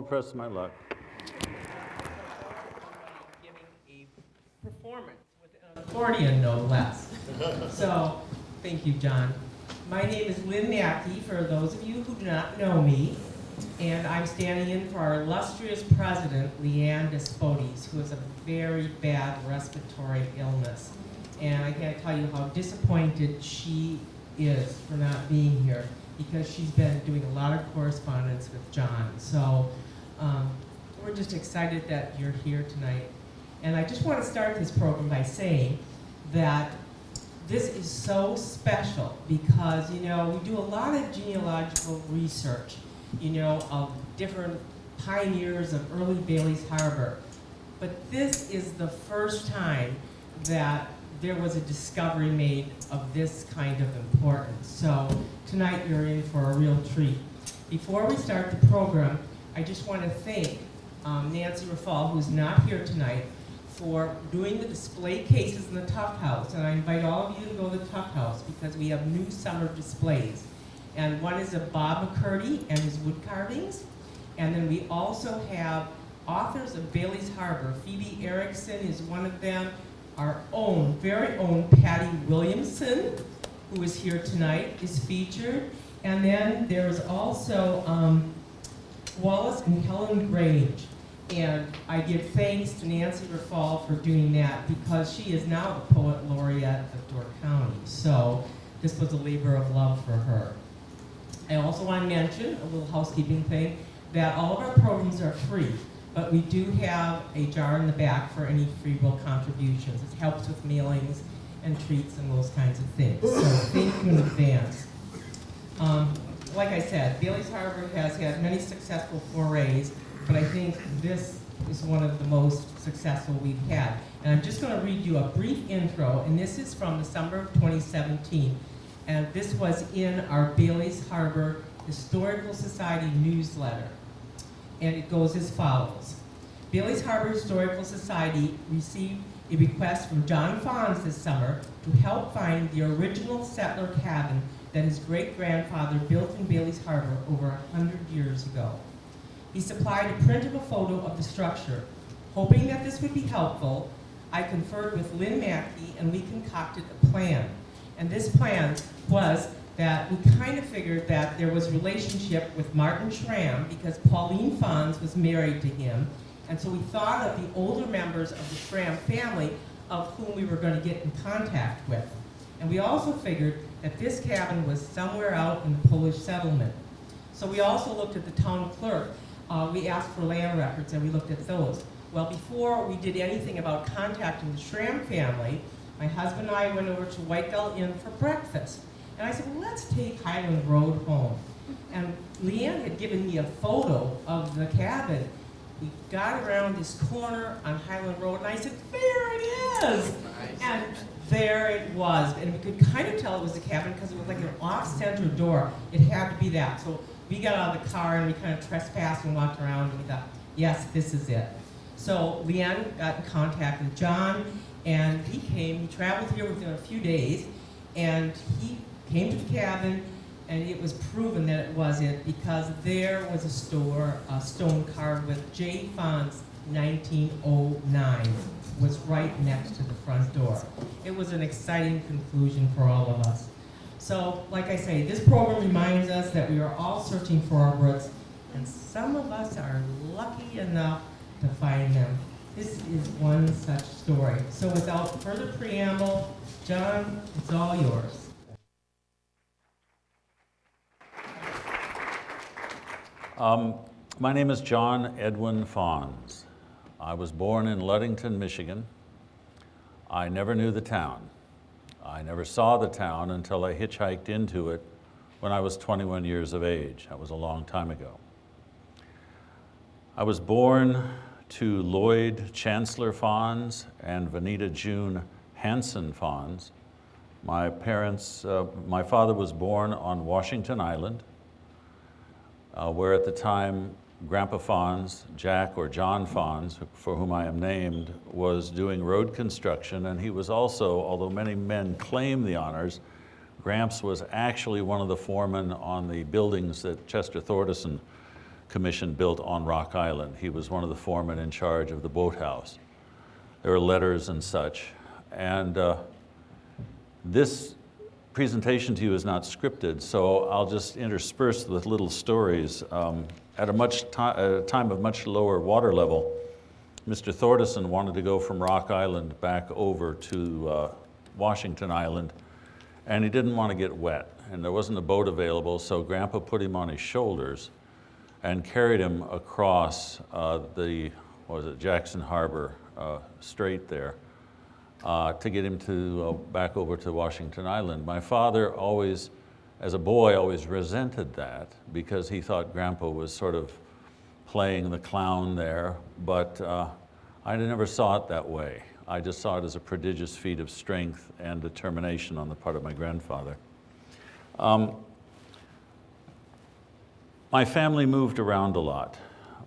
Press my luck. Giving a performance with an accordion, no less. So, thank you, John. My name is Lynn Mackey, for those of you who do not know me, and I'm standing in for our illustrious president, Leanne Despodes, who has a very bad respiratory illness. And I can't tell you how disappointed she is for not being here, because she's been doing a lot of correspondence with John. So, we're just excited that you're here tonight. And I just want to start this program by saying that this is so special because, you know, we do a lot of genealogical research, you know, of different pioneers of early Bailey's Harbor. But this is the first time that there was a discovery made of this kind of importance. So tonight you're in for a real treat. Before we start the program, I just want to thank Nancy Rafal, who's not here tonight, for doing the display cases in the Tuft House. And I invite all of you to go to the Tuft House because we have new summer displays. And one is of Bob McCurdy and his wood carvings. And then we also have authors of Bailey's Harbor. Phoebe Erickson is one of them. Our own, very own Patty Williamson, who is here tonight, is featured. And then there's also Wallace and Helen Grange. And I give thanks to Nancy Rafal for doing that because she is now the poet laureate of Door County. So this was a labor of love for her. I also want to mention a little housekeeping thing, that all of our programs are free, but we do have a jar in the back for any free will contributions. It helps with mailings and treats and those kinds of things. So thank you in advance. Like I said, Bailey's Harbor has had many successful forays, but I think this is one of the most successful we've had. And I'm just going to read you a brief intro, and this is from the summer of 2017. And this was in our Bailey's Harbor Historical Society newsletter. And it goes as follows. Bailey's Harbor Historical Society received a request from John Fons this summer to help find the original settler cabin that his great-grandfather built in Bailey's Harbor over 100 years ago. He supplied a print of a photo of the structure. Hoping that this would be helpful, I conferred with Lynn Mackey and we concocted a plan. And this plan was that we kind of figured that there was a relationship with Martin Schramm because Pauline Fons was married to him. And so we thought of the older members of the Schramm family of whom we were going to get in contact with. And we also figured that this cabin was somewhere out in the Polish settlement. So we also looked at the town clerk. We asked for land records and we looked at those. Well, before we did anything about contacting the Schramm family, my husband and I went over to White Gull Inn for breakfast. And I said, well, let's take Highland Road home. And Leanne had given me a photo of the cabin. We got around this corner on Highland Road, and I said, there it is! And there it was. And we could kind of tell it was a cabin because it was like an off-center door. It had to be that. So we got out of the car and we kind of trespassed and walked around, and we thought, yes, this is it. So Leanne got in contact with John, and he traveled here within a few days, and he came to the cabin, and it was proven that it was it because there was a stone carved with J. Fons 1909 was right next to the front door. It was an exciting conclusion for all of us. So, like I say, this program reminds us that we are all searching for our roots, and some of us are lucky enough to find them. This is one such story. So without further preamble, John, it's all yours. My name is John Edwin Fons. I was born in Ludington, Michigan. I never knew the town. I never saw the town until I hitchhiked into it when I was 21 years of age. That was a long time ago. I was born to Lloyd Chancellor Fons and Vanita June Hanson Fons. My father was born on Washington Island, where at the time Grandpa Fons, Jack or John Fons, for whom I am named, was doing road construction, and he was also, although many men claim the honors, Gramps was actually one of the foremen on the buildings that Chester Thordarson Commission built on Rock Island. He was one of the foremen in charge of the boathouse. There were letters and such, and this presentation to you is not scripted, so I'll just intersperse with little stories. At a time of much lower water level, Mr. Thordarson wanted to go from Rock Island back over to Washington Island, and he didn't want to get wet, and there wasn't a boat available, so Grandpa put him on his shoulders and carried him across Jackson Harbor Strait there, to get him back over to Washington Island. My father always, as a boy, always resented that because he thought Grandpa was sort of playing the clown there, but I never saw it that way. I just saw it as a prodigious feat of strength and determination on the part of my grandfather. My family moved around a lot.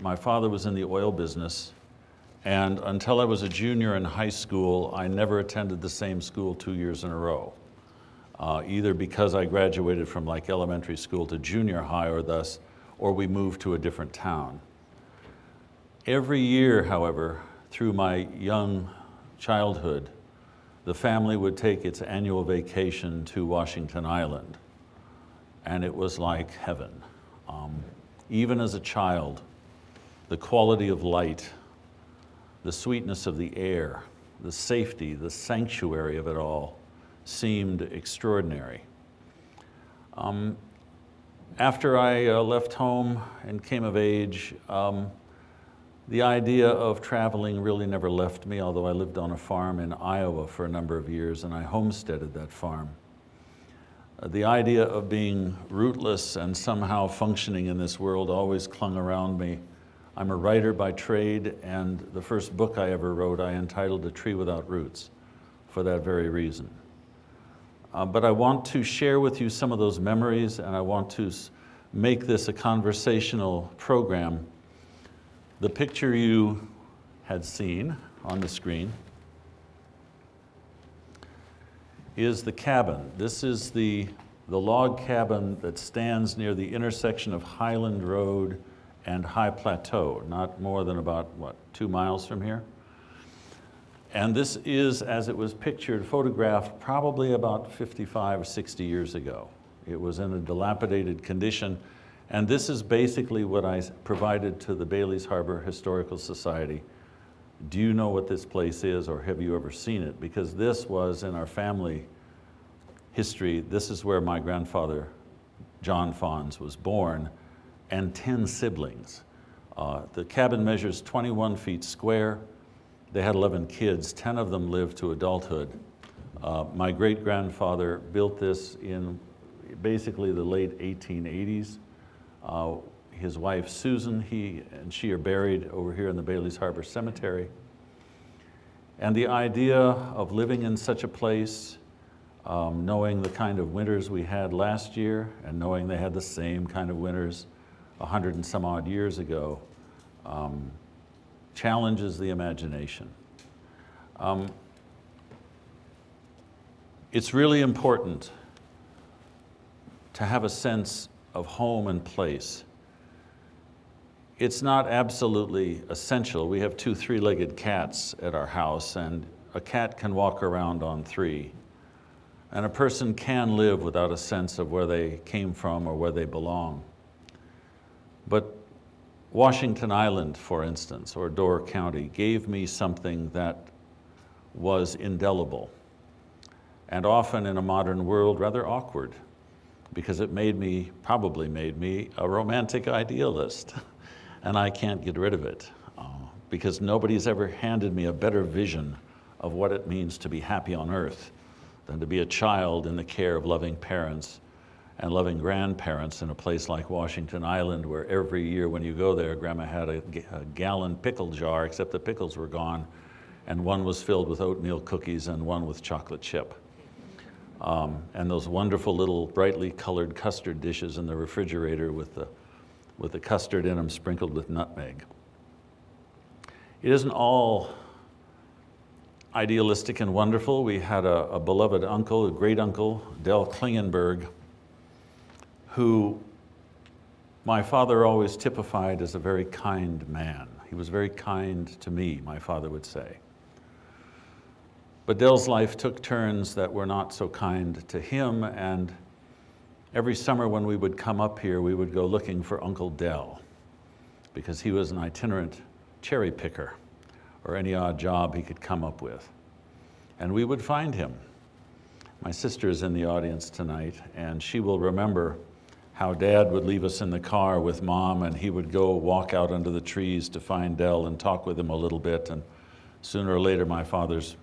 My father was in the oil business, and until I was a junior in high school, I never attended the same school 2 years in a row, either because I graduated from like elementary school to junior high or we moved to a different town. Every year, however, through my young childhood, the family would take its annual vacation to Washington Island, and it was like heaven. Even as a child, the quality of light, the sweetness of the air, the safety, the sanctuary of it all seemed extraordinary. After I left home and came of age, the idea of traveling really never left me, although I lived on a farm in Iowa for a number of years and I homesteaded that farm. The idea of being rootless and somehow functioning in this world always clung around me. I'm a writer by trade, and the first book I ever wrote I entitled A Tree Without Roots for that very reason. But I want to share with you some of those memories, and I want to make this a conversational program. The picture you had seen on the screen is the cabin. This is the log cabin that stands near the intersection of Highland Road and High Plateau, not more than about, 2 miles from here? And this is, as it was pictured, photographed probably about 55 or 60 years ago. It was in a dilapidated condition, and this is basically what I provided to the Bailey's Harbor Historical Society. Do you know what this place is, or have you ever seen it? Because this was, in our family history, this is where my grandfather, John Fons, was born, and 10 siblings. The cabin measures 21 feet square. They had 11 kids, 10 of them lived to adulthood. My great-grandfather built this in basically the late 1880s. His wife, Susan, he and she are buried over here in the Bailey's Harbor Cemetery. And the idea of living in such a place, knowing the kind of winters we had last year and knowing they had the same kind of winters 100 and some odd years ago, challenges the imagination. It's really important to have a sense of home and place. It's not absolutely essential. We have 2 3-legged cats at our house, and a cat can walk around on 3. And a person can live without a sense of where they came from or where they belong. But Washington Island, for instance, or Door County, gave me something that was indelible, and often in a modern world rather awkward, because it probably made me a romantic idealist. And I can't get rid of it, because nobody's ever handed me a better vision of what it means to be happy on earth than to be a child in the care of loving parents and loving grandparents in a place like Washington Island, where every year when you go there, Grandma had a gallon pickle jar, except the pickles were gone, and one was filled with oatmeal cookies and one with chocolate chip. And those wonderful little brightly colored custard dishes in the refrigerator with the custard in them sprinkled with nutmeg. It isn't all idealistic and wonderful. We had a beloved uncle, a great uncle, Del Klingenberg, who my father always typified as a very kind man. He was very kind to me, my father would say. But Del's life took turns that were not so kind to him, and every summer when we would come up here, we would go looking for Uncle Del, because he was an itinerant cherry picker, or any odd job he could come up with. And we would find him. My sister is in the audience tonight, and she will remember how Dad would leave us in the car with Mom, and he would go walk out under the trees to find Del and talk with him a little bit, and sooner or later my father's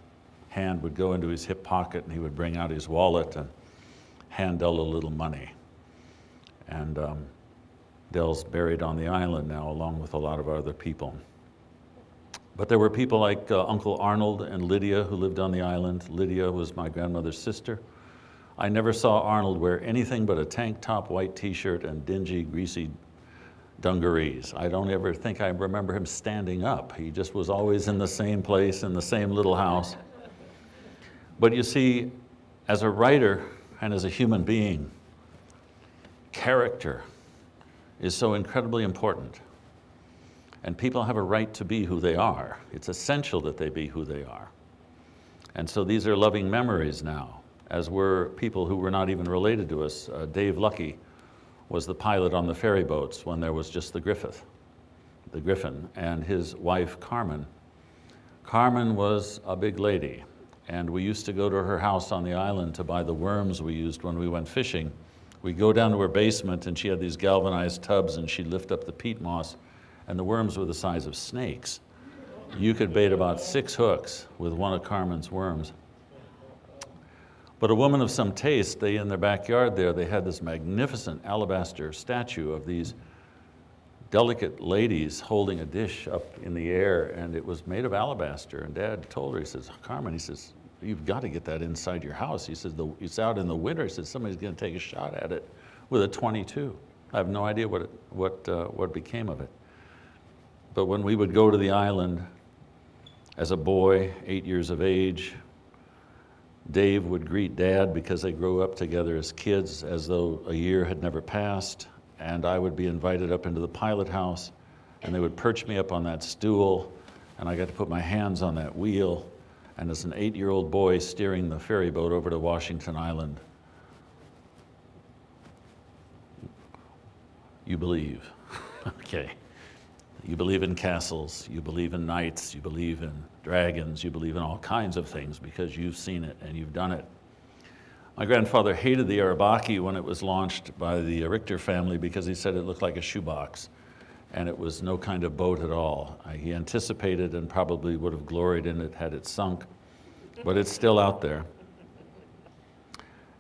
hand would go into his hip pocket and he would bring out his wallet and hand Del a little money. And Del's buried on the island now, along with a lot of other people. But there were people like Uncle Arnold and Lydia who lived on the island. Lydia was my grandmother's sister. I never saw Arnold wear anything but a tank top, white t-shirt, and dingy, greasy dungarees. I don't ever think I remember him standing up. He just was always in the same place, in the same little house. But you see, as a writer and as a human being, character is so incredibly important. And people have a right to be who they are. It's essential that they be who they are. And so these are loving memories now, as were people who were not even related to us. Dave Lucky was the pilot on the ferry boats when there was just the Griffin, and his wife, Carmen. Carmen was a big lady, and we used to go to her house on the island to buy the worms we used when we went fishing. We'd go down to her basement, and she had these galvanized tubs, and she'd lift up the peat moss, and the worms were the size of snakes. You could bait about 6 hooks with one of Carmen's worms. But a woman of some taste, in their backyard there, they had this magnificent alabaster statue of these delicate ladies holding a dish up in the air, and it was made of alabaster. And Dad told her, he says, Carmen, he says, you've got to get that inside your house. He says, it's out in the winter. He says, somebody's going to take a shot at it with a .22. I have no idea what became of it. But when we would go to the island as a boy, 8 years of age, Dave would greet Dad, because they grew up together as kids, as though a year had never passed. And I would be invited up into the pilot house, and they would perch me up on that stool, and I got to put my hands on that wheel. And as an 8-year-old boy steering the ferry boat over to Washington Island, you believe, okay. You believe in castles, you believe in knights, you believe in dragons, you believe in all kinds of things because you've seen it and you've done it. My grandfather hated the Arabaki when it was launched by the Richter family because he said it looked like a shoebox, and it was no kind of boat at all. He anticipated and probably would have gloried in it had it sunk, but it's still out there.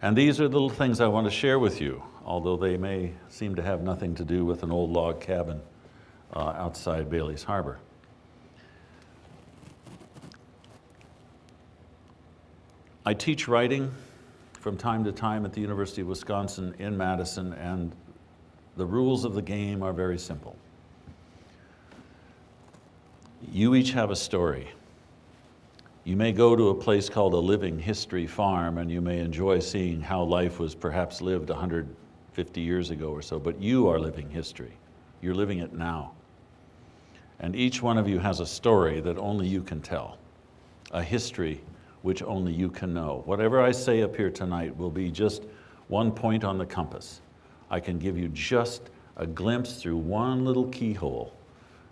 And these are the little things I want to share with you, although they may seem to have nothing to do with an old log cabin outside Bailey's Harbor. I teach writing from time to time at the University of Wisconsin in Madison, and the rules of the game are very simple. You each have a story. You may go to a place called a living history farm, and you may enjoy seeing how life was perhaps lived 150 years ago or so, but you are living history. You're living it now. And each one of you has a story that only you can tell, a history which only you can know. Whatever I say up here tonight will be just one point on the compass. I can give you just a glimpse through one little keyhole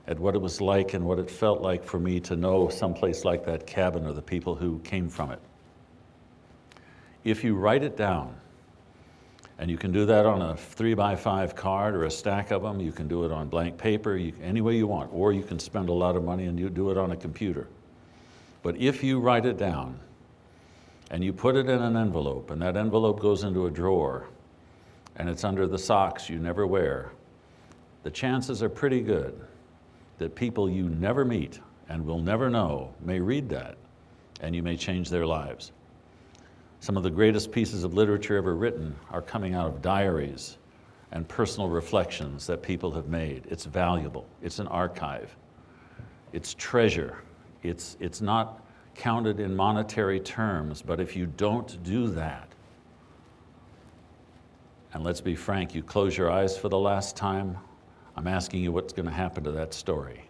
at what it was like and what it felt like for me to know someplace like that cabin or the people who came from it. If you write it down, and you can do that on a 3x5 card or a stack of them, you can do it on blank paper, any way you want, or you can spend a lot of money and you do it on a computer. But if you write it down and you put it in an envelope, and that envelope goes into a drawer, and it's under the socks you never wear, the chances are pretty good that people you never meet and will never know may read that, and you may change their lives. Some of the greatest pieces of literature ever written are coming out of diaries and personal reflections that people have made. It's valuable. It's an archive. It's treasure. It's not counted in monetary terms, but if you don't do that, and let's be frank, you close your eyes for the last time, I'm asking you what's going to happen to that story.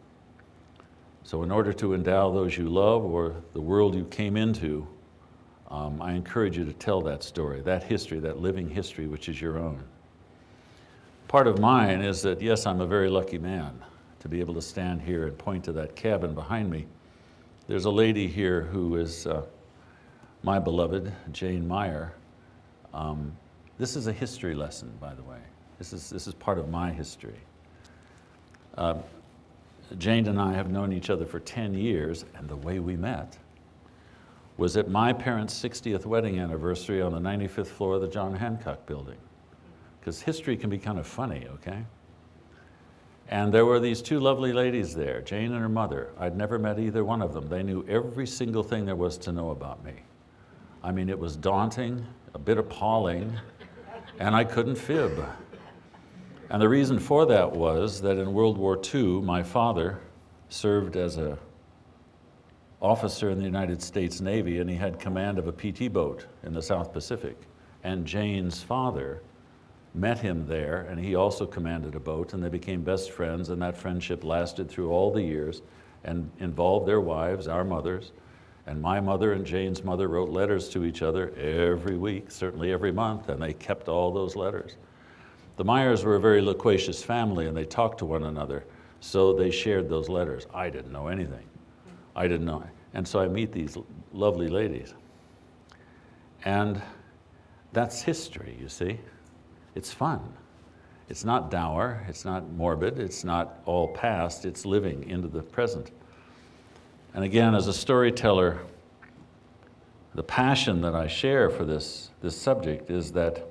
So in order to endow those you love or the world you came into, I encourage you to tell that story, that history, that living history, which is your own. Part of mine is that, yes, I'm a very lucky man to be able to stand here and point to that cabin behind me. There's a lady here who is my beloved, Jane Meyer. This is a history lesson, by the way. This is part of my history. Jane and I have known each other for 10 years, and the way we met was at my parents' 60th wedding anniversary on the 95th floor of the John Hancock building. Because history can be kind of funny, okay? And there were these two lovely ladies there, Jane and her mother. I'd never met either one of them. They knew every single thing there was to know about me. I mean, it was daunting, a bit appalling, and I couldn't fib. And the reason for that was that in World War II, my father served as an officer in the United States Navy, and he had command of a PT boat in the South Pacific. And Jane's father met him there, and he also commanded a boat, and they became best friends, and that friendship lasted through all the years and involved their wives, our mothers, and my mother and Jane's mother wrote letters to each other every week, certainly every month, and they kept all those letters. The Meyers were a very loquacious family, and they talked to one another, so they shared those letters. I didn't know anything. I didn't know. And so I meet these lovely ladies. And that's history, you see. It's fun. It's not dour, it's not morbid, it's not all past, it's living into the present. And again, as a storyteller, the passion that I share for this subject is that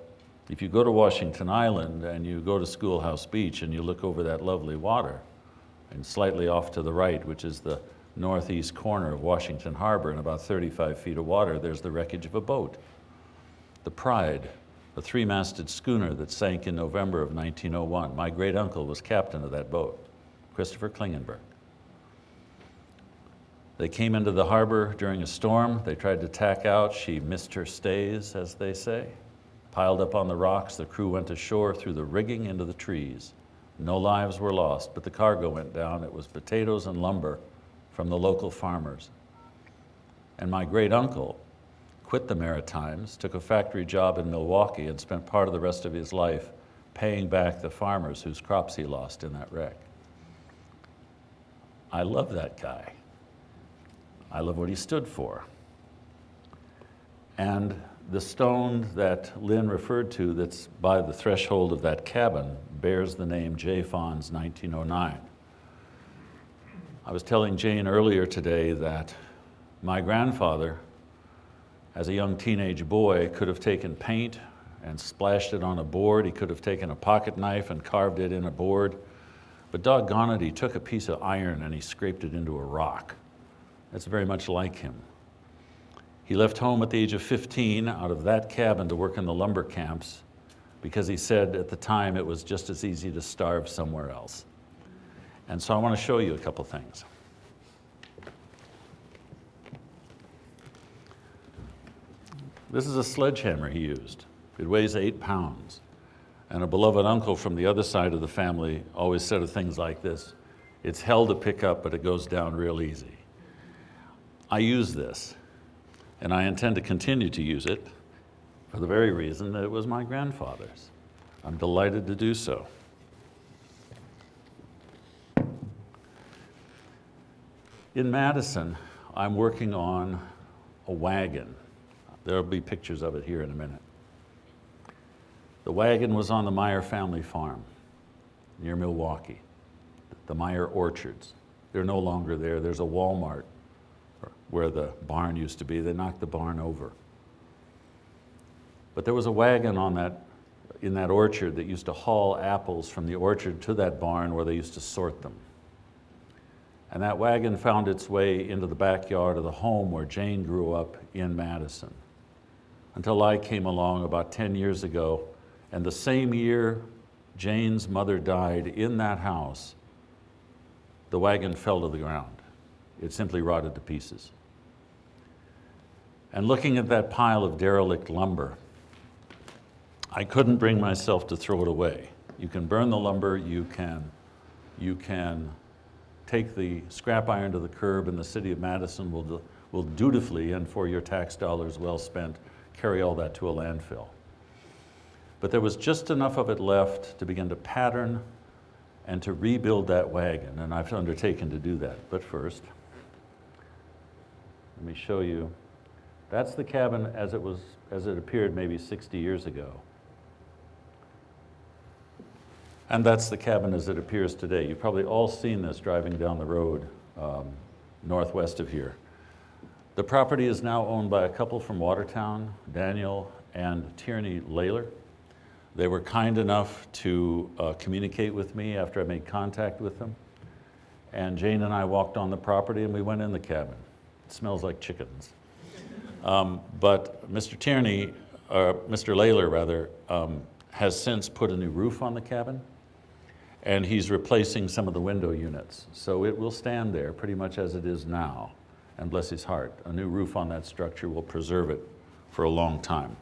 if you go to Washington Island and you go to Schoolhouse Beach and you look over that lovely water, and slightly off to the right, which is the northeast corner of Washington Harbor, and about 35 feet of water, there's the wreckage of a boat, the Pride, a three-masted schooner that sank in November of 1901. My great uncle was captain of that boat, Christopher Klingenberg. They came into the harbor during a storm. They tried to tack out. She missed her stays, as they say. Piled up on the rocks, the crew went ashore through the rigging into the trees. No lives were lost, but the cargo went down. It was potatoes and lumber from the local farmers. And my great uncle quit the Maritimes, took a factory job in Milwaukee, and spent part of the rest of his life paying back the farmers whose crops he lost in that wreck. I love that guy. I love what he stood for. And the stone that Lynn referred to that's by the threshold of that cabin bears the name J. Fons 1909. I was telling Jane earlier today that my grandfather as a young teenage boy, could have taken paint and splashed it on a board. He could have taken a pocket knife and carved it in a board. But doggone it, he took a piece of iron and he scraped it into a rock. That's very much like him. He left home at the age of 15 out of that cabin to work in the lumber camps because he said at the time it was just as easy to starve somewhere else. And so I want to show you a couple things. This is a sledgehammer he used. It weighs 8 pounds. And a beloved uncle from the other side of the family always said of things like this, it's hell to pick up, but it goes down real easy. I use this, and I intend to continue to use it for the very reason that it was my grandfather's. I'm delighted to do so. In Madison, I'm working on a wagon. There'll be pictures of it here in a minute. The wagon was on the Meyer family farm near Milwaukee, the Meyer orchards. They're no longer there. There's a Walmart where the barn used to be. They knocked the barn over. But there was a wagon in that orchard that used to haul apples from the orchard to that barn where they used to sort them. And that wagon found its way into the backyard of the home where Jane grew up in Madison, until I came along about 10 years ago. And the same year Jane's mother died in that house, the wagon fell to the ground. It simply rotted to pieces. And looking at that pile of derelict lumber, I couldn't bring myself to throw it away. You can burn the lumber, you can take the scrap iron to the curb, and the city of Madison will dutifully, and for your tax dollars well spent, carry all that to a landfill. But there was just enough of it left to begin to pattern and to rebuild that wagon, and I've undertaken to do that. But first, let me show you. That's the cabin as it appeared maybe 60 years ago. And that's the cabin as it appears today. You've probably all seen this driving down the road northwest of here. The property is now owned by a couple from Watertown, Daniel and Tierney Layler. They were kind enough to communicate with me after I made contact with them. And Jane and I walked on the property and we went in the cabin. It smells like chickens. But Mr. Tierney, or Mr. Layler rather, has since put a new roof on the cabin, and he's replacing some of the window units. So it will stand there pretty much as it is now. And bless his heart, a new roof on that structure will preserve it for a long time.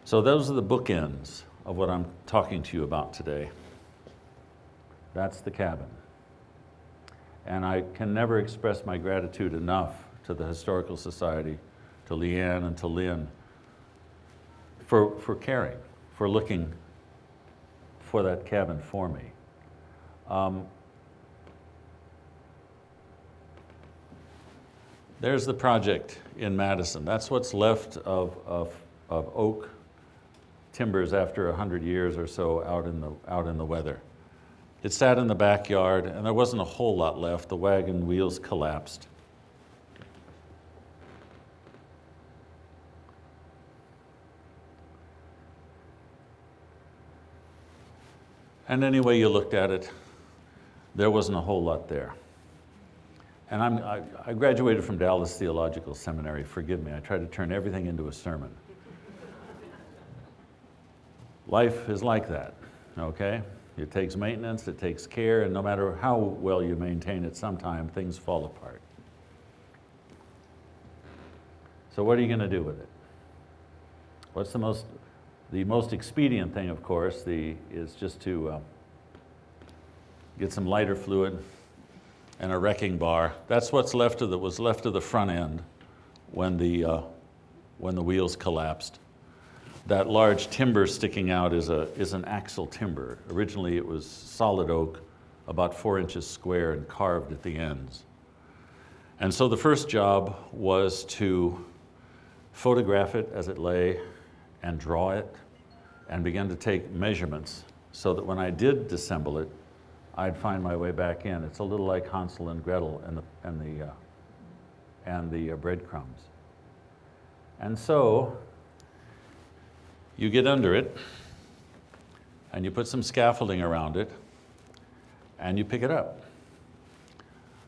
So those are the bookends of what I'm talking to you about today. That's the cabin. And I can never express my gratitude enough to the Historical Society, to Leanne and to Lynn, for caring, for looking for that cabin for me. There's the project in Madison. That's what's left of oak timbers after 100 years or so out in the weather. It sat in the backyard, and there wasn't a whole lot left. The wagon wheels collapsed. And any way you looked at it, there wasn't a whole lot there. And I graduated from Dallas Theological Seminary. Forgive me, I tried to turn everything into a sermon. Life is like that, okay? It takes maintenance, it takes care, and no matter how well you maintain it, sometimes things fall apart. So what are you going to do with it? What's the most expedient thing, of course, is just to get some lighter fluid and a wrecking bar. That's what's left of was left of the front end when the wheels collapsed. That large timber sticking out is an axle timber. Originally it was solid oak, about 4 inches square and carved at the ends. And so the first job was to photograph it as it lay and draw it and begin to take measurements so that when I did disassemble it, I'd find my way back in. It's a little like Hansel and Gretel and the breadcrumbs. And so you get under it, and you put some scaffolding around it, and you pick it up.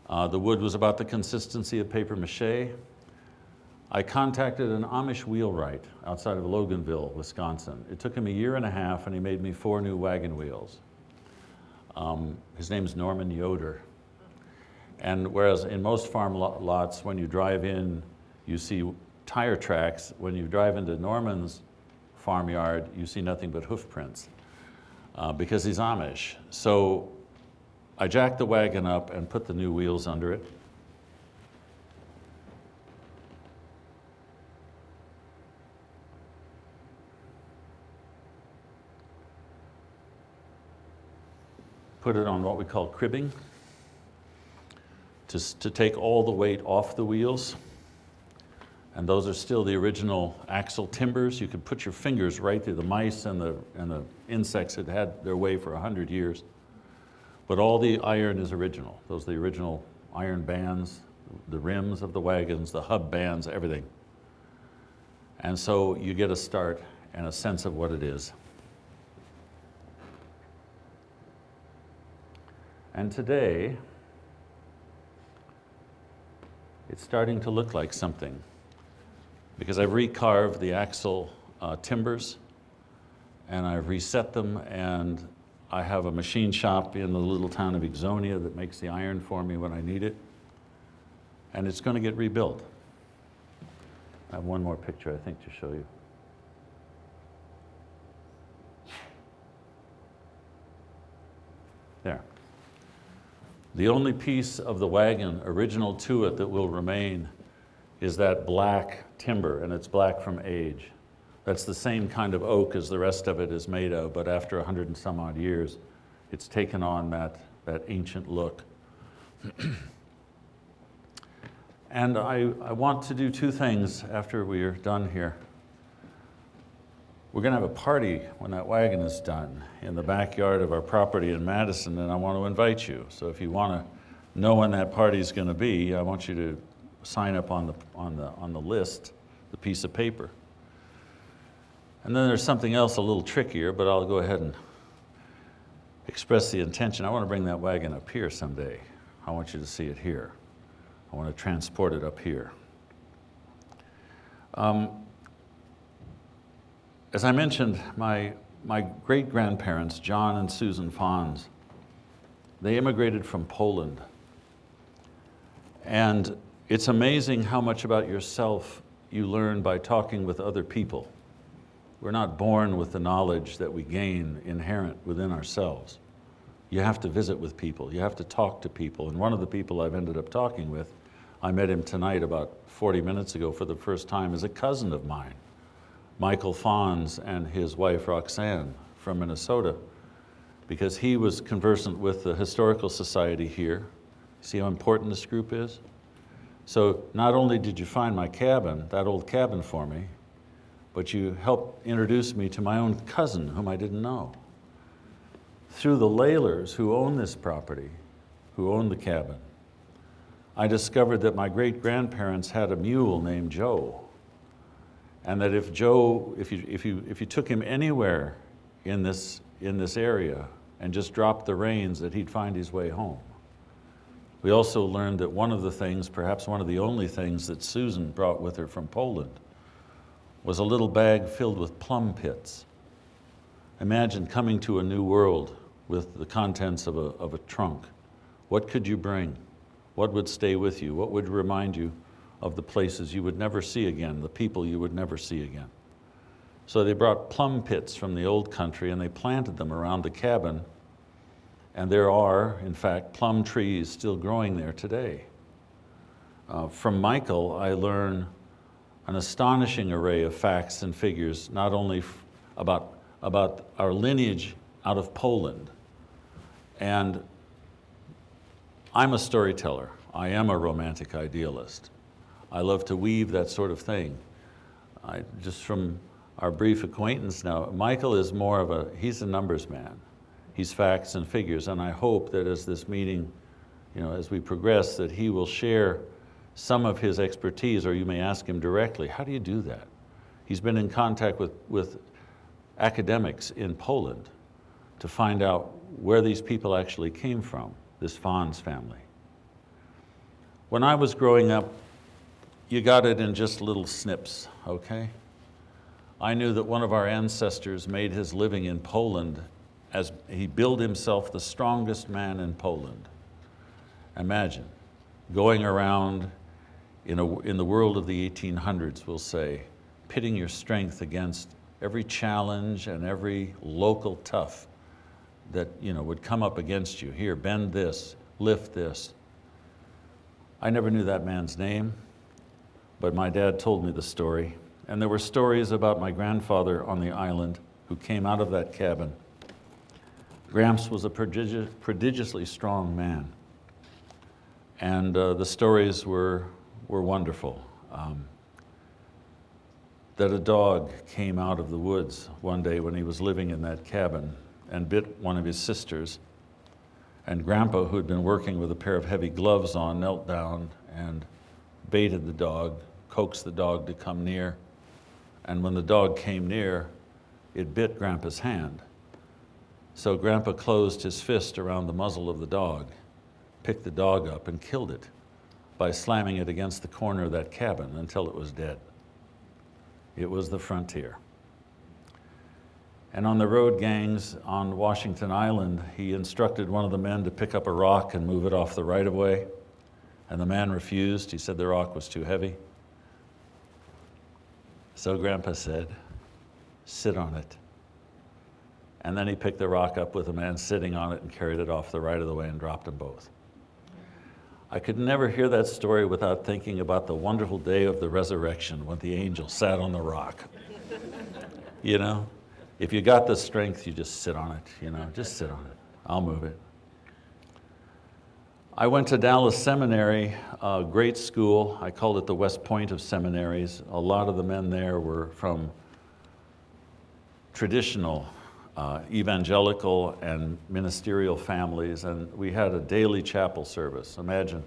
The wood was about the consistency of paper mache. I contacted an Amish wheelwright outside of Loganville, Wisconsin. It took him 1.5 years, and he made me 4 new wagon wheels. His name's Norman Yoder. And whereas in most farm lots, when you drive in, you see tire tracks, when you drive into Norman's farmyard, you see nothing but hoof prints because he's Amish. So I jacked the wagon up and put the new wheels under it. Put it on what we call cribbing to take all the weight off the wheels. And those are still the original axle timbers. You could put your fingers right through the mice and the insects that had their way for 100 years. But all the iron is original. Those are the original iron bands, the rims of the wagons, the hub bands, everything. And so you get a start and a sense of what it is. And today, it's starting to look like something because I've recarved the axle timbers and I've reset them, and I have a machine shop in the little town of Ixonia that makes the iron for me when I need it, and it's going to get rebuilt. I have one more picture, I think, to show you. There. The only piece of the wagon original to it that will remain is that black timber, and it's black from age. That's the same kind of oak as the rest of it is made of, but after 100 and some odd years, it's taken on that ancient look. And I want to do 2 things after we are done here. We're going to have a party when that wagon is done in the backyard of our property in Madison, and I want to invite you. So if you want to know when that party is going to be, I want you to sign up on the list, the piece of paper. And then there's something else a little trickier, but I'll go ahead and express the intention. I want to bring that wagon up here someday. I want you to see it here. I want to transport it up here. As I mentioned, my great-grandparents, John and Susan Fons, they immigrated from Poland. And it's amazing how much about yourself you learn by talking with other people. We're not born with the knowledge that we gain inherent within ourselves. You have to visit with people. You have to talk to people. And one of the people I've ended up talking with, I met him tonight about 40 minutes ago for the first time, is a cousin of mine, Michael Fons, and his wife Roxanne from Minnesota, because he was conversant with the Historical Society here. See how important this group is? So not only did you find my cabin, that old cabin for me, but you helped introduce me to my own cousin whom I didn't know. Through the Laylors who own this property, who own the cabin, I discovered that my great-grandparents had a mule named Joe. And that if you took him anywhere in this area and just dropped the reins, that he'd find his way home. We also learned that one of the things, perhaps one of the only things that Susan brought with her from Poland was a little bag filled with plum pits. Imagine coming to a new world with the contents of a trunk. What could you bring? What would stay with you? What would remind you of the places you would never see again, the people you would never see again? So they brought plum pits from the old country and they planted them around the cabin, and there are, in fact, plum trees still growing there today. From Michael, I learn an astonishing array of facts and figures, not only about our lineage out of Poland. And I'm a storyteller. I am a romantic idealist. I love to weave that sort of thing. Just from our brief acquaintance now, Michael is more of he's a numbers man. He's facts and figures, and I hope that as this meeting, as we progress, that he will share some of his expertise, or you may ask him directly, how do you do that? He's been in contact with academics in Poland to find out where these people actually came from, this Fons family. When I was growing up, you got it in just little snips, okay? I knew that one of our ancestors made his living in Poland as he billed himself the strongest man in Poland. Imagine going around in the world of the 1800s, we'll say, pitting your strength against every challenge and every local tough that would come up against you. Here, bend this, lift this. I never knew that man's name, but my dad told me the story. And there were stories about my grandfather on the island who came out of that cabin. Gramps was a prodigiously strong man. And the stories were wonderful. That a dog came out of the woods one day when he was living in that cabin and bit one of his sisters. And Grandpa, who had been working with a pair of heavy gloves on, knelt down and baited the dog, coaxed the dog to come near. And when the dog came near, it bit Grandpa's hand. So Grandpa closed his fist around the muzzle of the dog, picked the dog up and killed it by slamming it against the corner of that cabin until it was dead. It was the frontier. And on the road gangs on Washington Island, he instructed one of the men to pick up a rock and move it off the right-of-way. And the man refused. He said the rock was too heavy. So Grandpa said, sit on it. And then he picked the rock up with the man sitting on it and carried it off the right-of-the-way and dropped them both. I could never hear that story without thinking about the wonderful day of the resurrection when the angel sat on the rock. If you got the strength, you just sit on it, just sit on it. I'll move it. I went to Dallas Seminary, a great school. I called it the West Point of seminaries. A lot of the men there were from traditional evangelical and ministerial families, and we had a daily chapel service. Imagine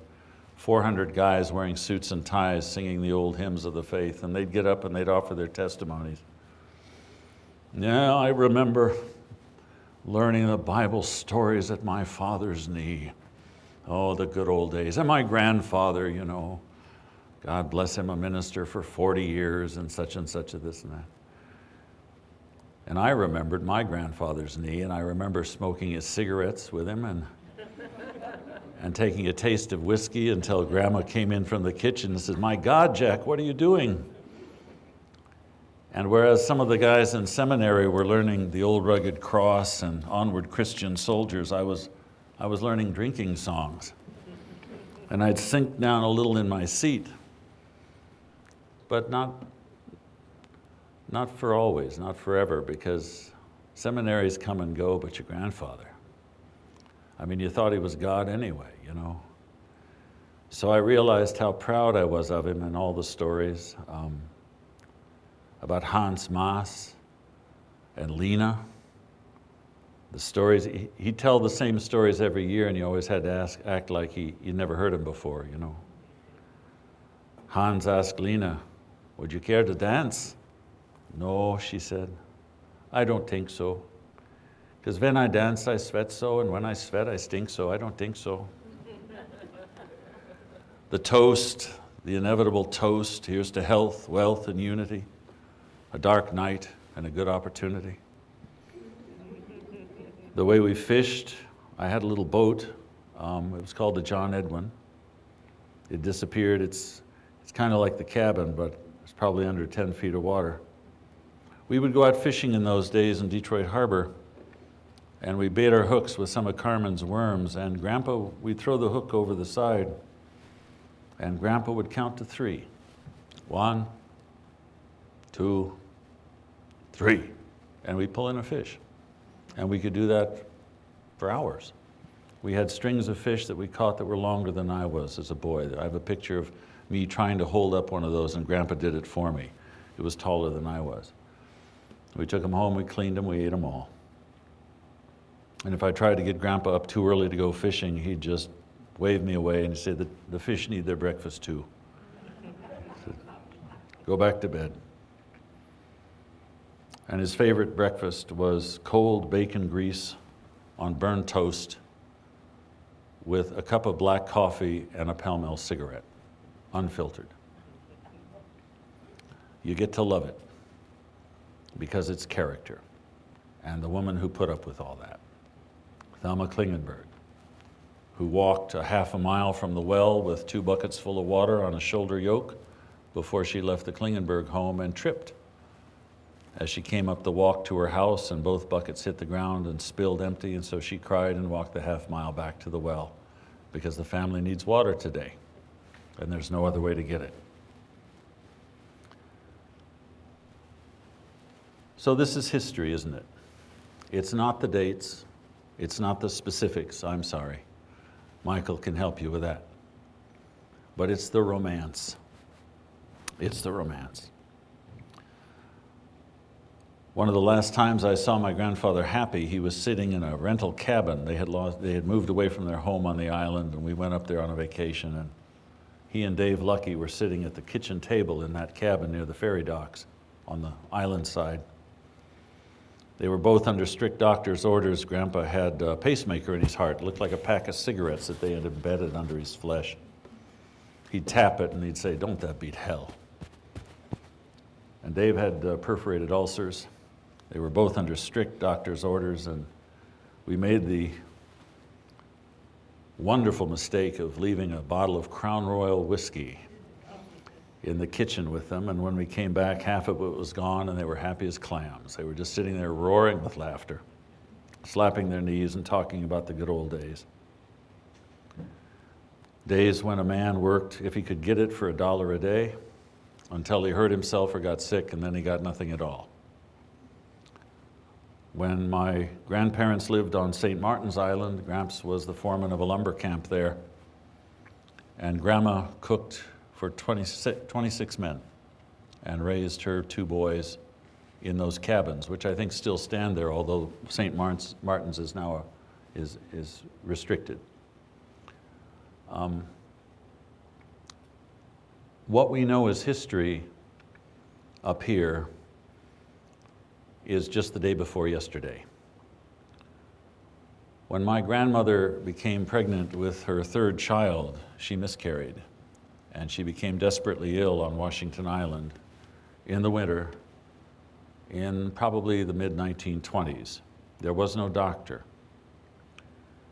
400 guys wearing suits and ties singing the old hymns of the faith, and they'd get up and they'd offer their testimonies. Yeah, I remember learning the Bible stories at my father's knee. Oh, the good old days. And my grandfather, God bless him, a minister for 40 years and such a this and that. And I remembered my grandfather's knee, and I remember smoking his cigarettes with him and taking a taste of whiskey until Grandma came in from the kitchen and said, "My God, Jack, what are you doing?" And whereas some of the guys in seminary were learning the old rugged cross and onward Christian soldiers, I was learning drinking songs. And I'd sink down a little in my seat, but not for always, not forever, because seminaries come and go, but your grandfather, you thought he was God anyway, So I realized how proud I was of him and all the stories about Hans Maas and Lena. The stories, he'd tell the same stories every year, and you always had to act like you'd never heard him before, Hans asked Lena, "Would you care to dance?" "No," she said, "I don't think so. Because when I dance, I sweat so, and when I sweat, I stink so. I don't think so." The toast, the inevitable toast, here's to health, wealth, and unity, a dark night and a good opportunity. The way we fished, I had a little boat. It was called the John Edwin. It disappeared. It's kind of like the cabin, but it's probably under 10 feet of water. We would go out fishing in those days in Detroit Harbor, and we bait our hooks with some of Carmen's worms, and Grandpa, we'd throw the hook over the side, and Grandpa would count to 3. 1, 2, 3, and we'd pull in a fish. And we could do that for hours. We had strings of fish that we caught that were longer than I was as a boy. I have a picture of me trying to hold up one of those, and Grandpa did it for me. It was taller than I was. We took them home, we cleaned them, we ate them all. And if I tried to get Grandpa up too early to go fishing, he'd just wave me away and say that the fish need their breakfast too. go back to bed. And his favorite breakfast was cold bacon grease on burned toast with a cup of black coffee and a Pall Mall cigarette, unfiltered. You get to love it because it's character. And the woman who put up with all that, Thelma Klingenberg, who walked a half a mile from the well with 2 buckets full of water on a shoulder yoke before she left the Klingenberg home and tripped as she came up the walk to her house, and both buckets hit the ground and spilled empty, and so she cried and walked the half mile back to the well because the family needs water today, and there's no other way to get it. So this is history, isn't it? It's not the dates, it's not the specifics, I'm sorry. Michael can help you with that. But it's the romance. It's the romance. One of the last times I saw my grandfather happy, he was sitting in a rental cabin. They had moved away from their home on the island, and we went up there on a vacation, and he and Dave Lucky were sitting at the kitchen table in that cabin near the ferry docks on the island side. They were both under strict doctor's orders. Grandpa had a pacemaker in his heart. It looked like a pack of cigarettes that they had embedded under his flesh. He'd tap it and he'd say, "Don't that beat hell?" And Dave had perforated ulcers. They were both under strict doctor's orders, and we made the wonderful mistake of leaving a bottle of Crown Royal whiskey in the kitchen with them, and when we came back, half of it was gone, and they were happy as clams. They were just sitting there roaring with laughter, slapping their knees and talking about the good old days. Days when a man worked, if he could get it, for $1 a day, until he hurt himself or got sick, and then he got nothing at all. When my grandparents lived on St. Martin's Island, Gramps was the foreman of a lumber camp there, and Grandma cooked for 26 men and raised her 2 boys in those cabins, which I think still stand there, although St. Martin's is now is restricted. What we know as history up here is just the day before yesterday. When my grandmother became pregnant with her 3rd child, she miscarried, and she became desperately ill on Washington Island in the winter in probably the mid-1920s. There was no doctor.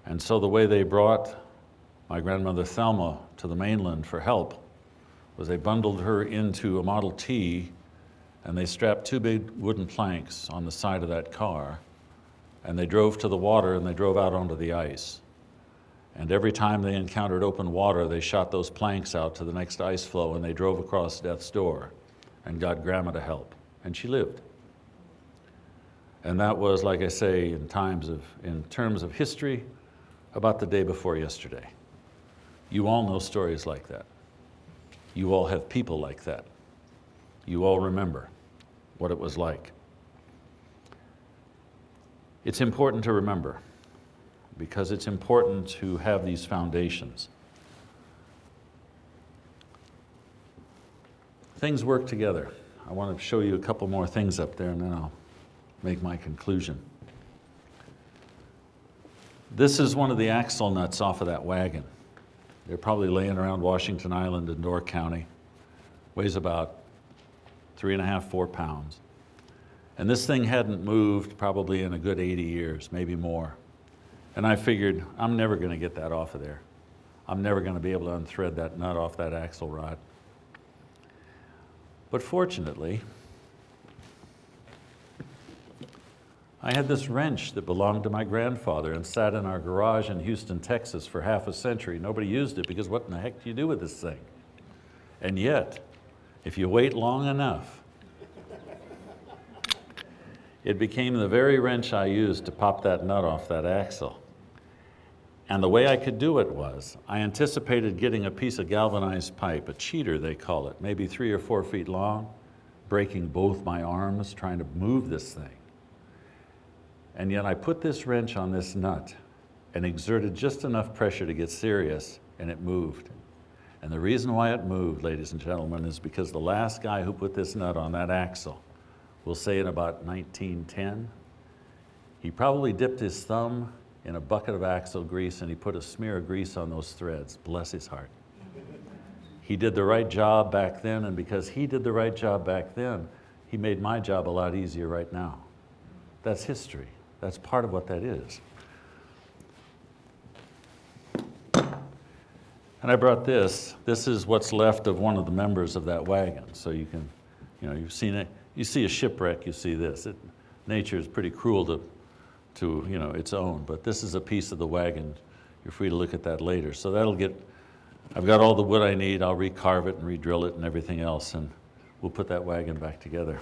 And so the way they brought my grandmother Thelma to the mainland for help was they bundled her into a Model T, and they strapped 2 big wooden planks on the side of that car, and they drove to the water and they drove out onto the ice. And every time they encountered open water, they shot those planks out to the next ice floe, and they drove across death's door and got Grandma to help, and she lived. And that was, like I say, in terms of history, about the day before yesterday. You all know stories like that. You all have people like that. You all remember what it was like. It's important to remember, because it's important to have these foundations. Things work together. I want to show you a couple more things up there, and then I'll make my conclusion. This is one of the axle nuts off of that wagon. They're probably laying around Washington Island in Door County. Weighs about 3.5, 4 pounds. And this thing hadn't moved probably in a good 80 years, maybe more. And I figured, I'm never going to get that off of there. I'm never going to be able to unthread that nut off that axle rod. But fortunately, I had this wrench that belonged to my grandfather and sat in our garage in Houston, Texas for half a century. Nobody used it because what in the heck do you do with this thing? And yet, if you wait long enough, it became the very wrench I used to pop that nut off that axle. And the way I could do it was, I anticipated getting a piece of galvanized pipe, a cheater they call it, maybe 3 or 4 feet long, breaking both my arms trying to move this thing. And yet I put this wrench on this nut and exerted just enough pressure to get serious, and it moved. And the reason why it moved, ladies and gentlemen, is because the last guy who put this nut on that axle, we'll say in about 1910, he probably dipped his thumb in a bucket of axle grease and he put a smear of grease on those threads. Bless his heart. He did the right job back then, and because he did the right job back then, he made my job a lot easier right now. That's history. That's part of what that is. And I brought this. This is what's left of one of the members of that wagon. So you can, you've seen it. You see a shipwreck, you see this. Nature is pretty cruel to its own, but this is a piece of the wagon. You're free to look at that later. So I've got all the wood I need. I'll recarve it and re-drill it and everything else, and we'll put that wagon back together.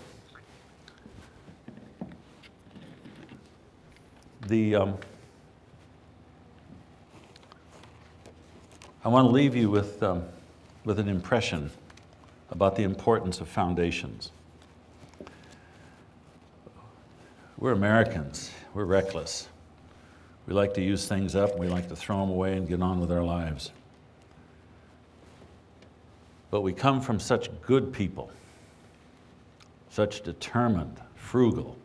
I want to leave you with an impression about the importance of foundations. We're Americans. We're reckless. We like to use things up, and we like to throw them away and get on with our lives. But we come from such good people, such determined, frugal,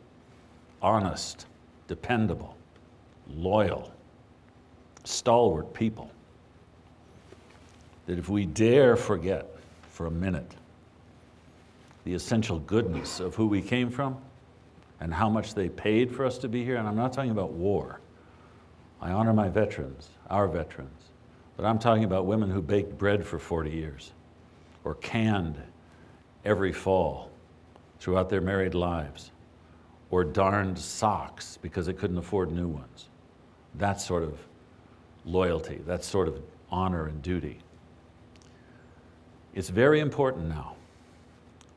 honest, dependable, loyal, stalwart people, that if we dare forget for a minute the essential goodness of who we came from and how much they paid for us to be here, and I'm not talking about war. I honor my veterans, our veterans, but I'm talking about women who baked bread for 40 years or canned every fall throughout their married lives, or darned socks because they couldn't afford new ones. That sort of loyalty, that sort of honor and duty. It's very important now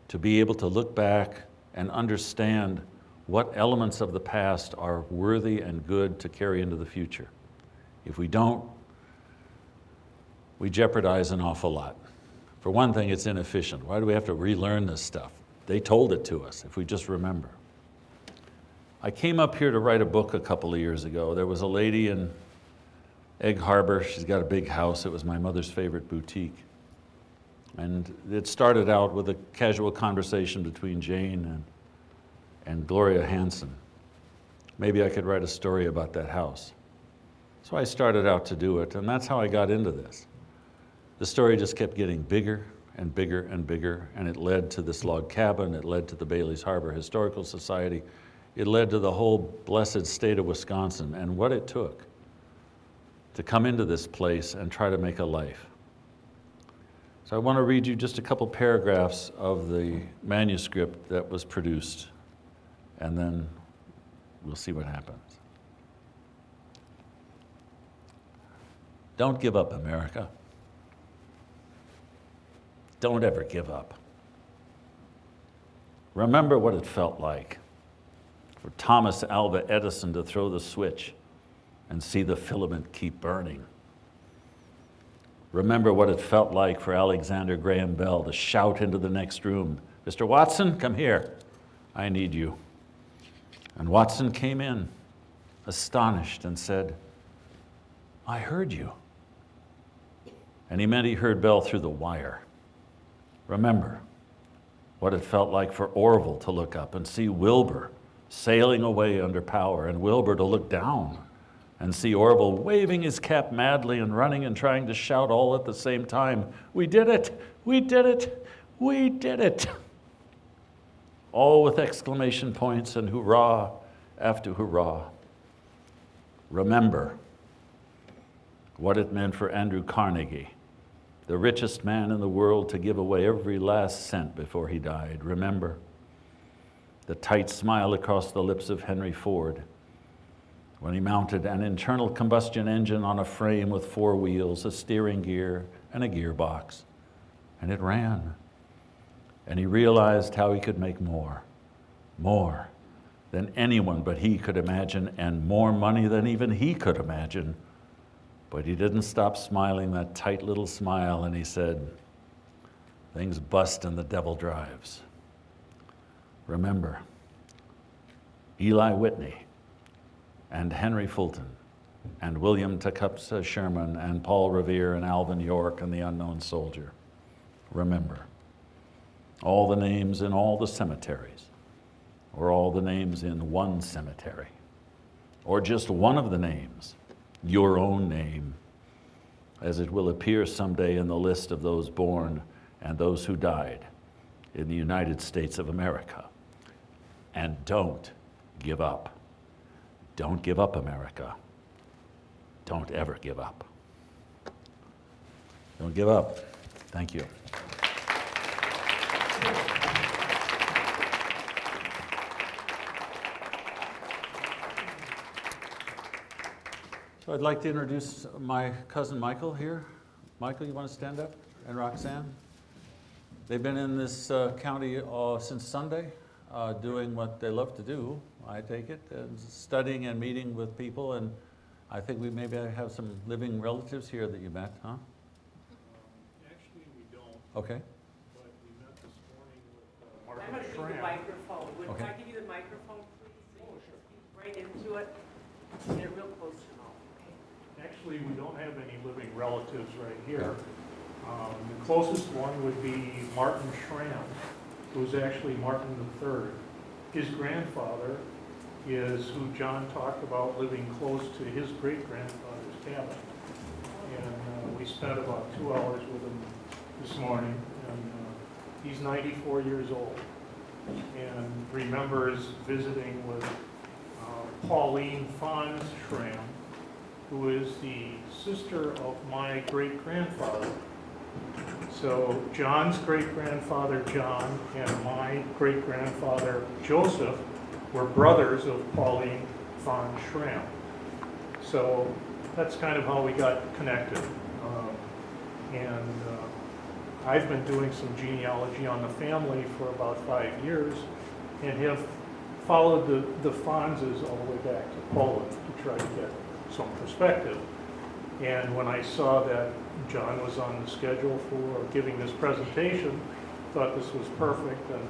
to be able to look back and understand what elements of the past are worthy and good to carry into the future. If we don't, we jeopardize an awful lot. For one thing, it's inefficient. Why do we have to relearn this stuff? They told it to us, if we just remember. I came up here to write a book a couple of years ago. There was a lady in Egg Harbor. She's got a big house. It was my mother's favorite boutique. And it started out with a casual conversation between Jane and Gloria Hanson. Maybe I could write a story about that house. So I started out to do it, and that's how I got into this. The story just kept getting bigger and bigger and bigger, and it led to this log cabin. It led to the Bailey's Harbor Historical Society. It led to the whole blessed state of Wisconsin and what it took to come into this place and try to make a life. So I want to read you just a couple paragraphs of the manuscript that was produced, and then we'll see what happens. Don't give up, America. Don't ever give up. Remember what it felt like for Thomas Alva Edison to throw the switch and see the filament keep burning. Remember what it felt like for Alexander Graham Bell to shout into the next room, "Mr. Watson, come here. I need you." And Watson came in, astonished, and said, "I heard you." And he meant he heard Bell through the wire. Remember what it felt like for Orville to look up and see Wilbur sailing away under power, and Wilbur to look down and see Orville waving his cap madly and running and trying to shout all at the same time, "We did it! We did it! We did it!" All with exclamation points and hurrah after hurrah. Remember what it meant for Andrew Carnegie, the richest man in the world, to give away every last cent before he died. Remember the tight smile across the lips of Henry Ford when he mounted an internal combustion engine on a frame with 4 wheels, a steering gear, and a gearbox. And it ran. And he realized how he could make more than anyone but he could imagine, and more money than even he could imagine. But he didn't stop smiling that tight little smile, and he said, "Things bust and the devil drives." Remember, Eli Whitney and Henry Fulton and William Tecumseh Sherman and Paul Revere and Alvin York and the unknown soldier. Remember, all the names in all the cemeteries, or all the names in one cemetery, or just one of the names, your own name, as it will appear someday in the list of those born and those who died in the United States of America. And don't give up. Don't give up, America. Don't ever give up. Don't give up. Thank you. So I'd like to introduce my cousin Michael here. Michael, you want to stand up? And Roxanne? They've been in this county since Sunday, doing what they love to do, I take it, and studying and meeting with people. And I think we maybe have some living relatives here that you met, huh? Actually, we don't, Okay. but we met this morning with I'm Margaret going to give you the Schramm. microphone. Would Okay. I give you the microphone, please? So you can speak right into it. Get it real close to the mouth, okay? Actually, we don't have any living relatives right here. The closest one would be Martin Schramm, who's actually Martin III. His grandfather is who John talked about living close to his great-grandfather's cabin. And we spent about 2 hours with him this morning, and he's 94 years old and remembers visiting with Pauline Fons Schramm, who is the sister of my great-grandfather. So John's great-grandfather John and my great-grandfather Joseph were brothers of Pauline von Schramm. So that's kind of how we got connected. I've been doing some genealogy on the family for about 5 years and have followed the Fonses all the way back to Poland to try to get some perspective. And when I saw that John was on the schedule for giving this presentation, thought this was perfect, and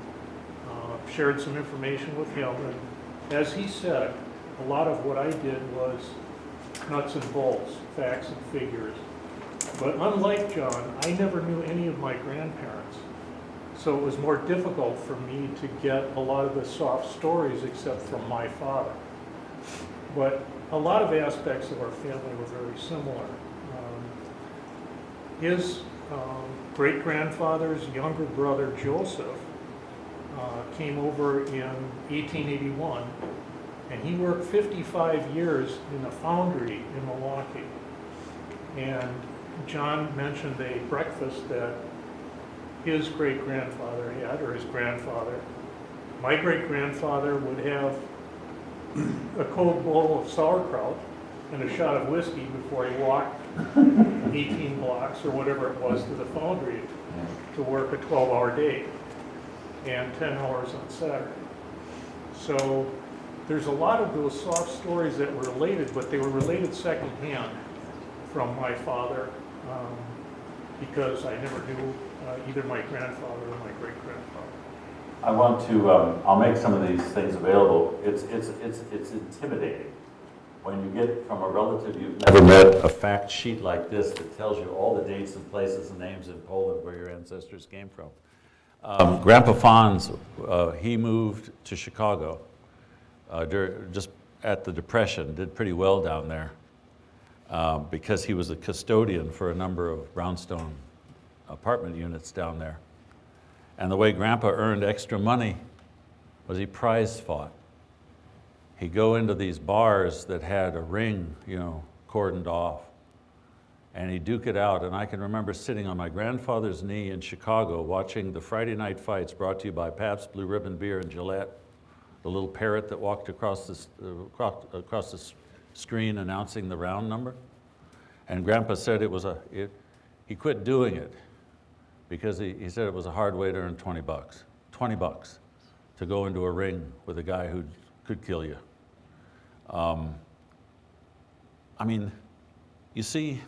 shared some information with him. And as he said, a lot of what I did was nuts and bolts, facts and figures. But unlike John, I never knew any of my grandparents. So it was more difficult for me to get a lot of the soft stories except from my father. But a lot of aspects of our family were very similar. His great-grandfather's younger brother, Joseph, came over in 1881, and he worked 55 years in a foundry in Milwaukee. And John mentioned a breakfast that his great-grandfather had, or his grandfather. My great-grandfather would have a cold bowl of sauerkraut and a shot of whiskey before he walked 18 blocks or whatever it was to the foundry to work a 12-hour day and 10 hours on Saturday. So there's a lot of those soft stories that were related, but they were related secondhand from my father because I never knew either my grandfather or my great-grandfather. I want to, I'll make some of these things available. It's intimidating when you get from a relative you've never met a fact sheet like this that tells you all the dates and places and names in Poland where your ancestors came from. Grandpa Fons, he moved to Chicago just at the Depression, did pretty well down there because he was a custodian for a number of brownstone apartment units down there. And the way Grandpa earned extra money was he prize fought. He'd go into these bars that had a ring, cordoned off, and he'd duke it out. And I can remember sitting on my grandfather's knee in Chicago watching the Friday night fights brought to you by Pabst Blue Ribbon Beer and Gillette, the little parrot that walked across the screen announcing the round number. And Grandpa said he quit doing it because he said it was a hard way to earn 20 bucks. 20 bucks to go into a ring with a guy who could kill you. I mean, you see,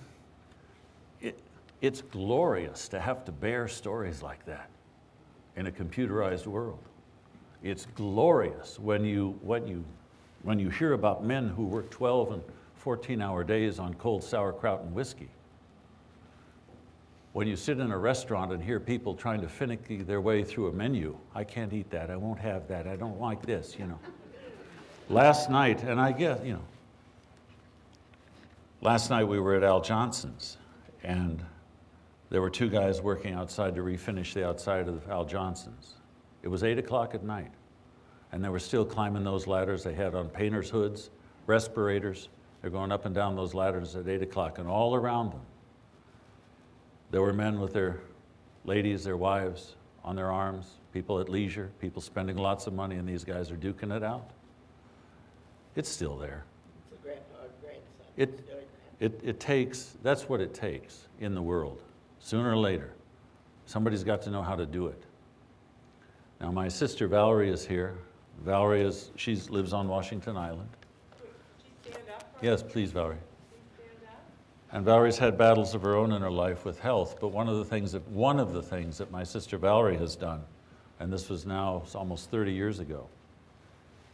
it's glorious to have to bear stories like that in a computerized world. It's glorious when you hear about men who work 12 and 14-hour days on cold sauerkraut and whiskey. When you sit in a restaurant and hear people trying to finicky their way through a menu, I can't eat that, I won't have that, I don't like this, you know. Last night, and I guess, you know, last night we were at Al Johnson's, and there were two guys working outside to refinish the outside of Al Johnson's. It was 8 o'clock at night, and they were still climbing those ladders. They had on painters' hoods, respirators. They're going up and down those ladders at 8 o'clock, and all around them, there were men with their ladies, their wives on their arms, people at leisure, people spending lots of money, and these guys are duking it out. It's still there. It's a grandson. It takes, that's what it takes in the world. Sooner or later, somebody's got to know how to do it. Now my sister Valerie is here. Valerie she lives on Washington Island. Could you stand up? Yes, please, Valerie. Stand up. And Valerie's had battles of her own in her life with health, but one of the things that my sister Valerie has done, and this was now almost 30 years ago,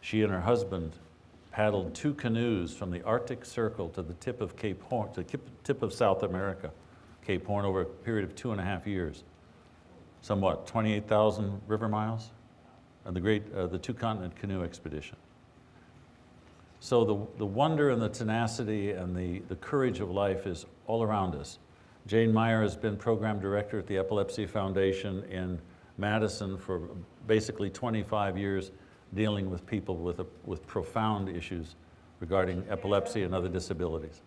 she and her husband paddled 2 canoes from the Arctic Circle to the tip of Cape Horn, to the tip of South America, Cape Horn, over a period of 2.5 years. Somewhat, 28,000 river miles, and the 2-continent canoe expedition. So the wonder and the tenacity and the courage of life is all around us. Jane Meyer has been program director at the Epilepsy Foundation in Madison for basically 25 years, dealing with people with profound issues regarding epilepsy and other disabilities.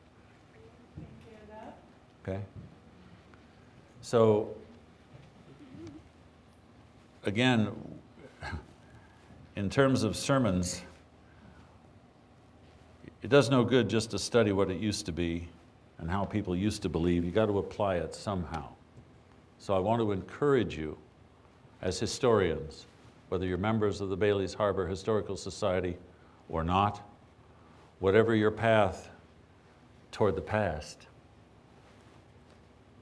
Stand up. Okay? So, again, in terms of sermons, it does no good just to study what it used to be and how people used to believe. You've got to apply it somehow. So I want to encourage you as historians, whether you're members of the Bailey's Harbor Historical Society or not, whatever your path toward the past,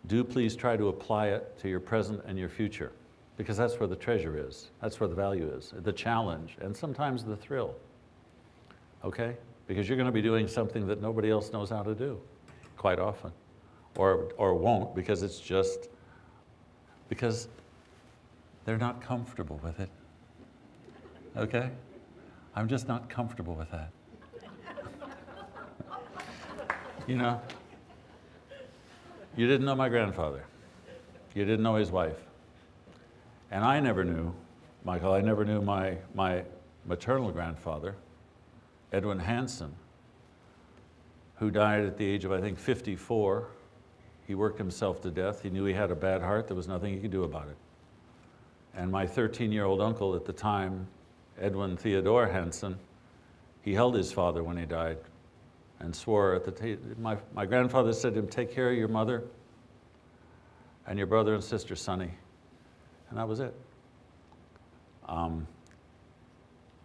do please try to apply it to your present and your future, because that's where the treasure is. That's where the value is, the challenge, and sometimes the thrill, okay? Because you're going to be doing something that nobody else knows how to do, quite often, or won't, because it's just, because they're not comfortable with it, okay? I'm just not comfortable with that. You know, you didn't know my grandfather. You didn't know his wife. And I never knew, Michael, I never knew my maternal grandfather, Edwin Hansen, who died at the age of, I think, 54. He worked himself to death. He knew he had a bad heart. There was nothing he could do about it. And my 13-year-old uncle at the time, Edwin Theodore Hansen, he held his father when he died and swore at my grandfather said to him, "Take care of your mother and your brother and sister, Sonny." And that was it.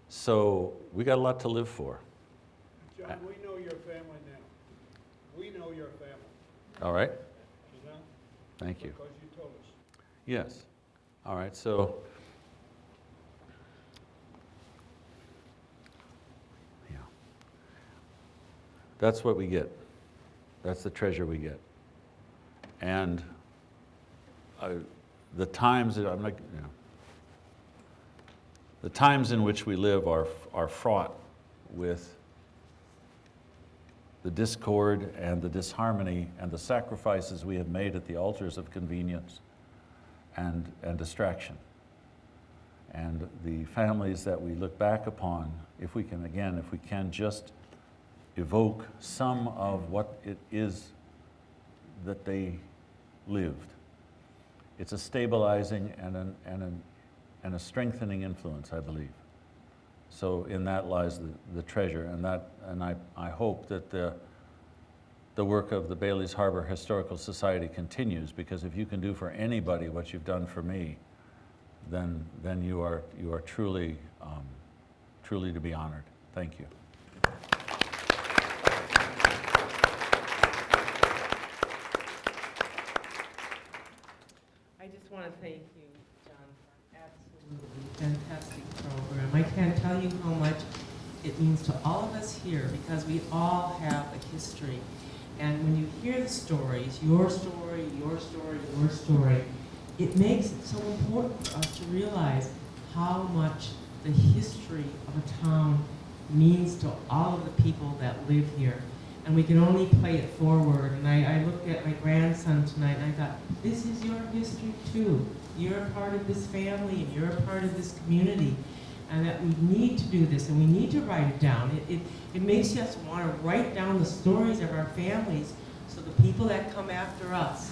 So we got a lot to live for. John, we know your family now. We know your family. All right? You know? Thank you. Because you told us. Yes. All right, so, yeah. That's what we get. That's the treasure we get. And the times that I'm like, you know, the times in which we live are fraught with the discord and the disharmony and the sacrifices we have made at the altars of convenience and distraction. And the families that we look back upon, if we can just evoke some of what it is that they lived. It's a stabilizing and a strengthening influence, I believe. So in that lies the treasure, and I hope that the work of the Bailey's Harbor Historical Society continues, because if you can do for anybody what you've done for me, then you are truly to be honored. Thank you. I just want to thank you, John, for an absolutely fantastic program. I can't tell you how much it means to all of us here, because we all have a history. And when you hear the stories, your story, your story, your story, it makes it so important for us to realize how much the history of a town means to all of the people that live here. And we can only play it forward. And I looked at my grandson tonight and I thought, this is your history too. You're a part of this family and you're a part of this community. And that we need to do this and we need to write it down. It makes us want to write down the stories of our families so the people that come after us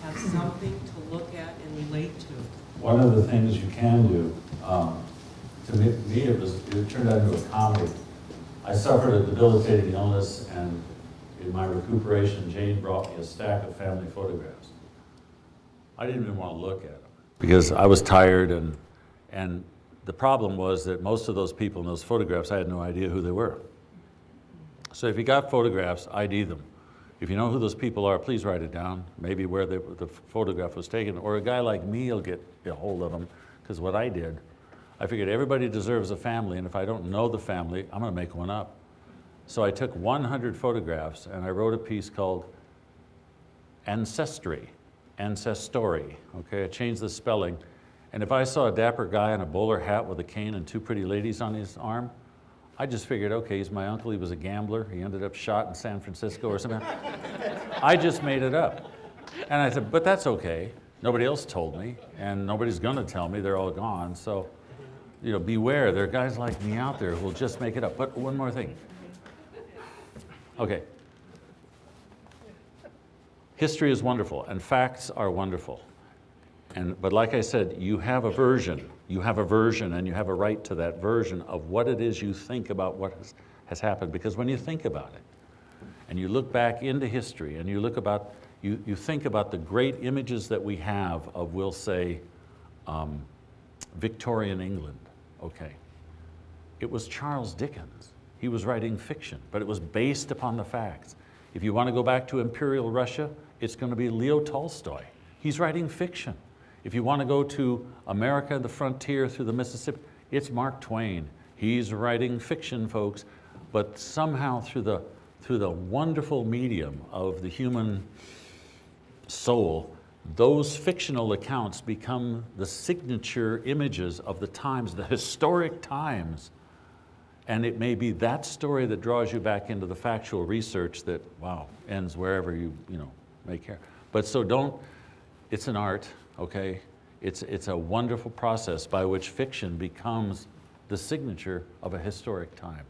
have something to look at and relate to. One of the things you can do, to me it turned out into a comedy. I suffered a debilitating illness, and in my recuperation, Jane brought me a stack of family photographs. I didn't even want to look at them because I was tired, and the problem was that most of those people in those photographs, I had no idea who they were. So if you got photographs, ID them. If you know who those people are, please write it down, maybe where the photograph was taken, or a guy like me will get a hold of them, because what I did, I figured everybody deserves a family, and if I don't know the family, I'm going to make one up. So I took 100 photographs, and I wrote a piece called Ancestry, okay? I changed the spelling, and if I saw a dapper guy in a bowler hat with a cane and two pretty ladies on his arm, I just figured, okay, he's my uncle, he was a gambler, he ended up shot in San Francisco or something. I just made it up. And I said, but that's okay. Nobody else told me, and nobody's gonna tell me, they're all gone, so, you know, beware, there are guys like me out there who will just make it up. But one more thing. Okay. History is wonderful, and facts are wonderful. But like I said, you have a version. You have a version, and you have a right to that version of what it is you think about what has happened. Because when you think about it, and you look back into history, and you think about the great images that we have of, we'll say, Victorian England, okay. It was Charles Dickens. He was writing fiction, but it was based upon the facts. If you want to go back to Imperial Russia, it's going to be Leo Tolstoy. He's writing fiction. If you want to go to America, the frontier through the Mississippi, it's Mark Twain. He's writing fiction, folks, but somehow through the wonderful medium of the human soul, those fictional accounts become the signature images of the times, the historic times. And it may be that story that draws you back into the factual research that, wow, ends wherever you may care. But so don't, it's an art, okay? It's a wonderful process by which fiction becomes the signature of a historic time.